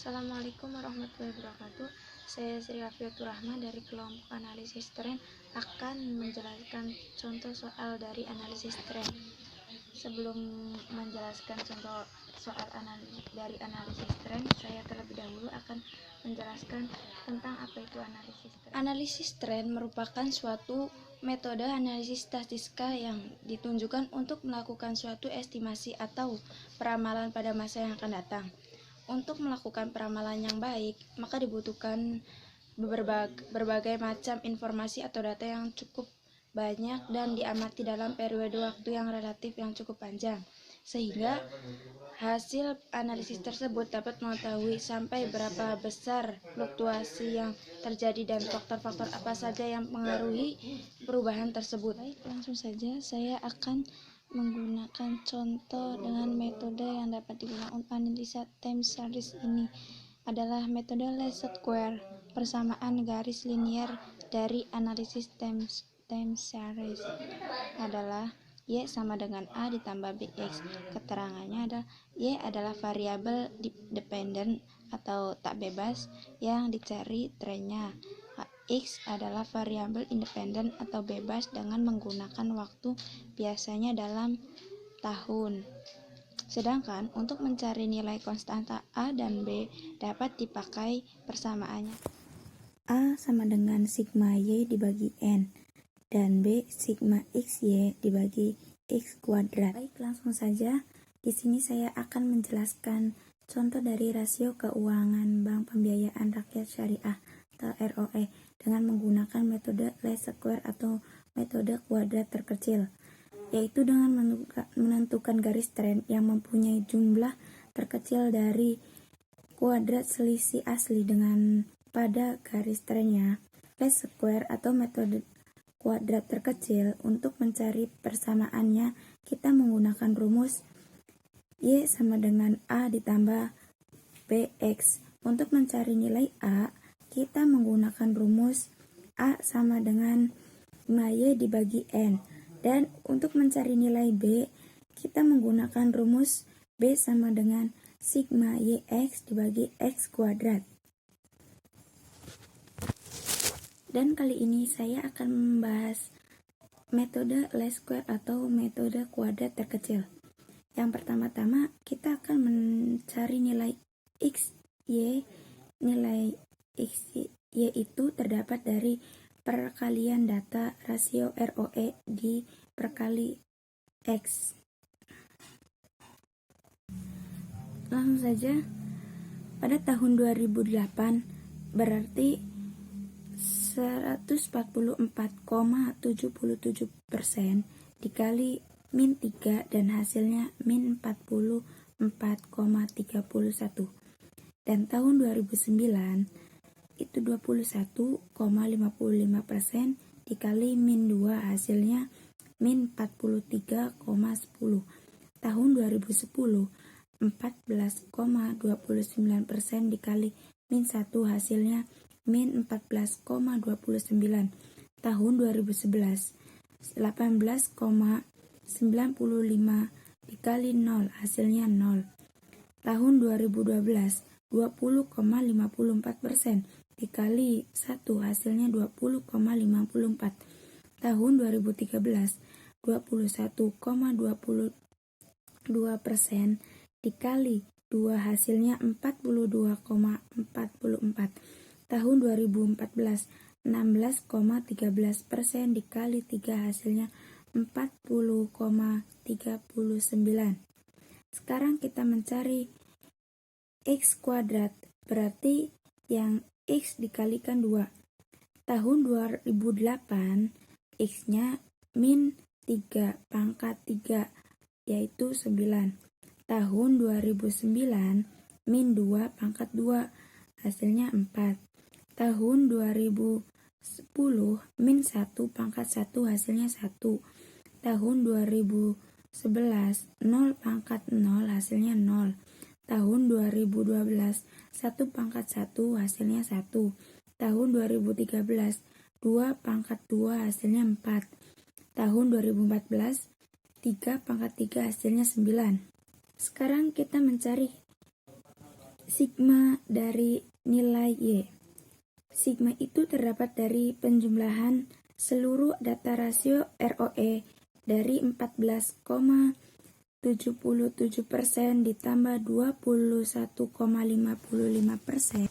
Assalamualaikum warahmatullahi wabarakatuh. Saya Sri Afiatur Rahman dari kelompok analisis tren akan menjelaskan contoh soal dari analisis tren. Sebelum menjelaskan contoh soal dari analisis tren, saya terlebih dahulu akan menjelaskan tentang apa itu analisis tren. Analisis tren merupakan suatu metode analisis statistika yang ditunjukkan untuk melakukan suatu estimasi atau peramalan pada masa yang akan datang. Untuk melakukan peramalan yang baik, maka dibutuhkan berbagai macam informasi atau data yang cukup banyak dan diamati dalam periode waktu yang relatif yang cukup panjang, sehingga hasil analisis tersebut dapat mengetahui sampai berapa besar fluktuasi yang terjadi dan faktor-faktor apa saja yang mengaruhi perubahan tersebut. Baik, langsung saja saya akan menggunakan contoh dengan metode yang dapat digunakan untuk analisa time series. Ini adalah metode least square, persamaan garis linier dari analisis time series adalah Y sama dengan A ditambah BX. Keterangannya adalah Y adalah variabel dependent atau tak bebas yang dicari trennya. X adalah variabel independen atau bebas dengan menggunakan waktu, biasanya dalam tahun. Sedangkan untuk mencari nilai konstanta A dan B dapat dipakai persamaannya. A sama dengan sigma Y dibagi N dan B sigma XY dibagi X kuadrat. Baik, langsung saja. Di sini saya akan menjelaskan contoh dari rasio keuangan Bank Pembiayaan Rakyat Syariah atau ROE dengan menggunakan metode least square atau metode kuadrat terkecil, yaitu dengan menentukan garis tren yang mempunyai jumlah terkecil dari kuadrat selisih asli dengan pada garis trennya. Least square atau metode kuadrat terkecil, untuk mencari persamaannya kita menggunakan rumus Y sama dengan A ditambah BX. Untuk mencari nilai A, kita menggunakan rumus A sama dengan sigma Y dibagi N. Dan untuk mencari nilai B, kita menggunakan rumus B sama dengan sigma YX dibagi X kuadrat. Dan kali ini saya akan membahas metode least square atau metode kuadrat terkecil. Yang pertama-tama kita akan mencari nilai X, Y. Nilai X, Y itu terdapat dari perkalian data rasio ROE perkali X. Langsung saja, pada tahun 2008 berarti 144,77% dikali min 3 dan hasilnya min 44,31. Dan tahun 2009 itu 21,55% dikali min 2 hasilnya min 43,10. Tahun 2010 14,29% dikali min 1 hasilnya min 14,29. Tahun 2011 18,95 dikali 0 hasilnya 0. Tahun 2012 20,54% dikali 1 hasilnya 20,54. Tahun 2013 21,22% dikali 2 hasilnya 42,44. Tahun 2014 16,13% dikali 3 hasilnya 40,39. Sekarang kita mencari X kuadrat, berarti yang X dikalikan 2. Tahun 2008 X-nya min 3 pangkat 3 yaitu 9. Tahun 2009 min 2 pangkat 2 hasilnya 4. Tahun 2010 min 1 pangkat 1 hasilnya 1. Tahun 2011 0 pangkat 0 hasilnya 0. Tahun 2012 1 pangkat 1 hasilnya 1. Tahun 2013 2 pangkat 2 hasilnya 4. Tahun 2014 3 pangkat 3 hasilnya 9. Sekarang kita mencari sigma dari nilai Y. Sigma itu terdapat dari penjumlahan seluruh data rasio ROE dari 14,77% ditambah 21,55%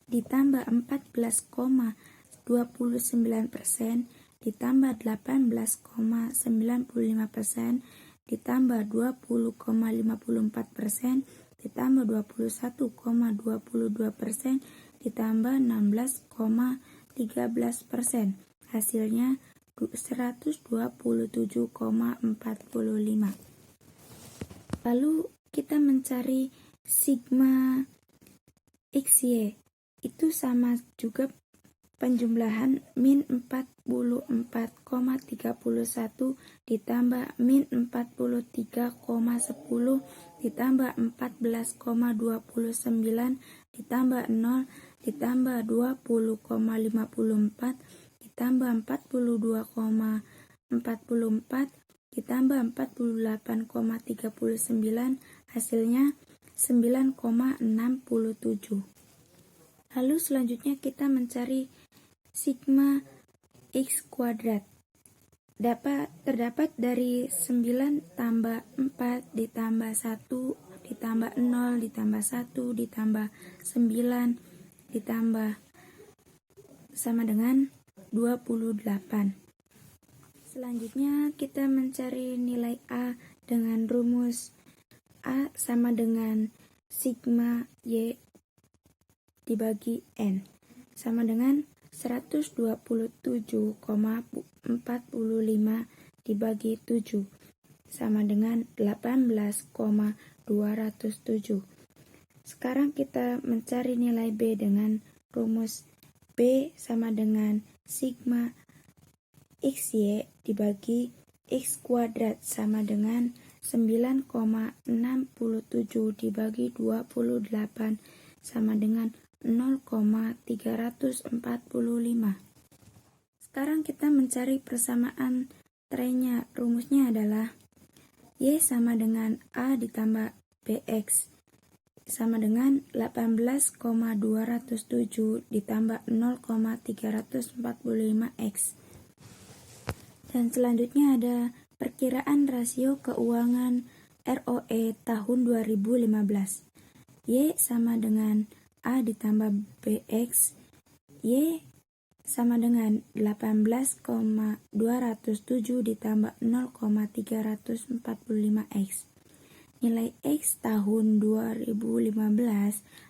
ditambah 14,29% ditambah 18,95% ditambah 20,54% ditambah 21,22% ditambah 16,13%. Hasilnya 127,45. Lalu kita mencari sigma XY. Itu sama juga penjumlahan min 44,31 ditambah min 43,10 ditambah 14,29 ditambah 0 ditambah 20,54 ditambah 42,44 ditambah 48,39, hasilnya 9,67. Lalu selanjutnya kita mencari sigma X kuadrat. Terdapat dari 9 tambah 4 ditambah 1 ditambah 0 ditambah 1 ditambah 9 ditambah sama dengan 28. Selanjutnya kita mencari nilai A dengan rumus A sama dengan sigma Y dibagi N sama dengan 127,45 dibagi 7 sama dengan 18,207. Sekarang kita mencari nilai B dengan rumus B sama dengan sigma XY dibagi X kuadrat sama dengan 9,67 dibagi 28 sama dengan 0,345. Sekarang kita mencari persamaan trennya. Rumusnya adalah Y sama dengan A ditambah BX sama dengan 18,207 ditambah 0,345X. Dan selanjutnya ada perkiraan rasio keuangan ROE tahun 2015. Y sama dengan A ditambah BX. Y sama dengan 18,207 ditambah 0,345X. Nilai X tahun 2015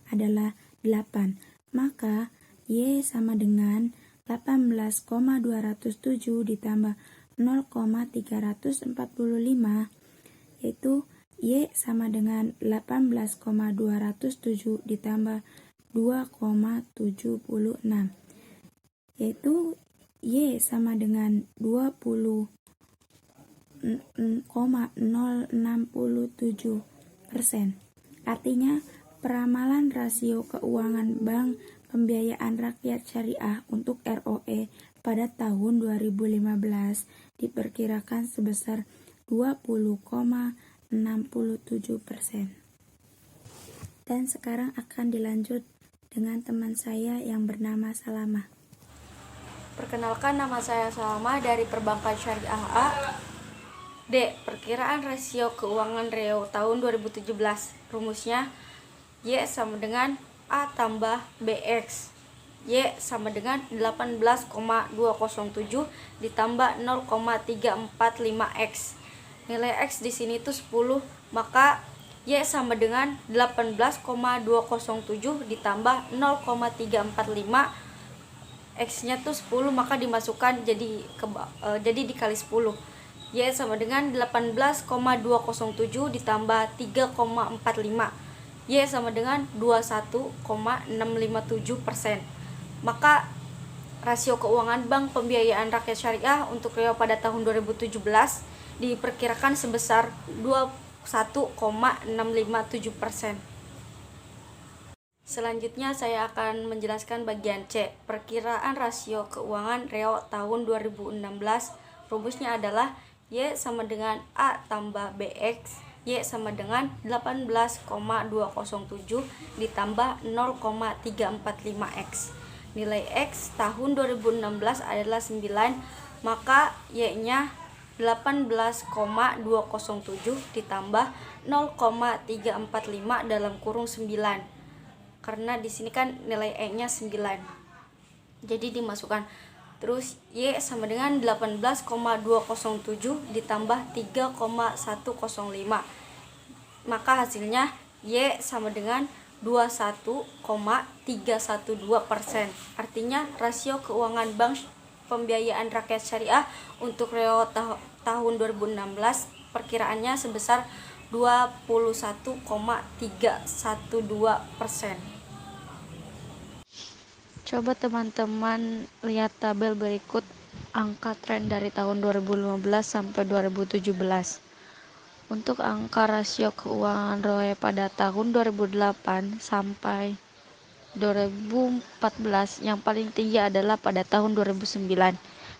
adalah 8. Maka Y sama dengan 18,207 ditambah 0,345, yaitu Y sama dengan 18,207 ditambah 2,76, yaitu Y sama dengan 20,067%. Artinya, peramalan rasio keuangan Bank Pembiayaan Rakyat Syariah untuk ROE pada tahun 2015 diperkirakan sebesar 20,67%. Dan sekarang akan dilanjut dengan teman saya yang bernama Salama. Perkenalkan, nama saya Salama dari Perbankan Syariah A. D. Perkiraan rasio keuangan Reo tahun 2017. Rumusnya Y sama dengan A tambah BX. Y sama dengan 18,207 ditambah 0,345X. Nilai X di sini tuh 10, maka Y sama dengan 18,207 ditambah 0,345. X-nya tuh 10, maka dimasukkan jadi dikali 10. Y sama dengan 18,207 ditambah 3,45. Y sama dengan 21,657%. Maka rasio keuangan Bank Pembiayaan Rakyat Syariah untuk Reo pada tahun 2017 diperkirakan sebesar 21,657%. Selanjutnya saya akan menjelaskan bagian C, perkiraan rasio keuangan Reo tahun 2016. Rumusnya adalah Y sama dengan A tambah BX. Y sama dengan 18,207 ditambah 0,345X. Nilai X tahun 2016 adalah 9, maka Y-nya 18,207 ditambah 0,345 dalam kurung 9. Karena di sini kan nilai E-nya 9. Jadi dimasukkan. Terus Y sama dengan 18,207 ditambah 3,105. Maka hasilnya Y sama dengan 21,312%. Artinya rasio keuangan bank pembiayaan rakyat syariah untuk reo tahun 2016 perkiraannya sebesar 21,312%. Coba teman-teman lihat tabel berikut angka tren dari tahun 2015 sampai 2017. Untuk angka rasio keuangan ROE pada tahun 2008 sampai 2014 yang paling tinggi adalah pada tahun 2009,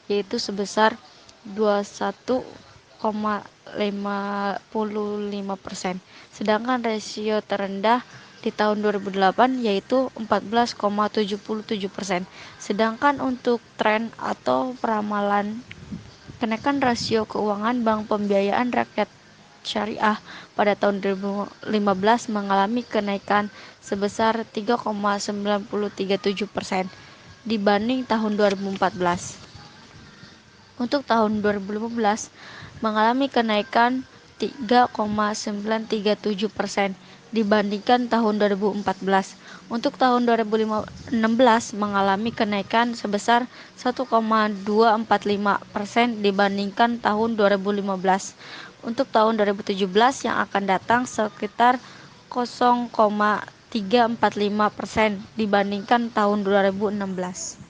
yaitu sebesar 21,55%. Sedangkan rasio terendah di tahun 2008 yaitu 14,77%. Sedangkan untuk tren atau peramalan kenaikan rasio keuangan bank pembiayaan rakyat syariah pada tahun 2015 mengalami kenaikan sebesar 3,937% dibanding tahun 2014. Untuk tahun 2015 mengalami kenaikan 3,937% dibandingkan tahun 2014. Untuk tahun 2016 mengalami kenaikan sebesar 1,245% dibandingkan tahun 2015. Untuk tahun 2017 yang akan datang sekitar 0,345% dibandingkan tahun 2016.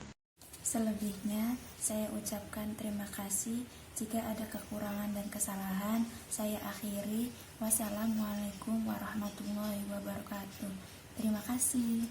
Selebihnya, saya ucapkan terima kasih. Jika ada kekurangan dan kesalahan, saya akhiri. Wassalamualaikum warahmatullahi wabarakatuh. Terima kasih.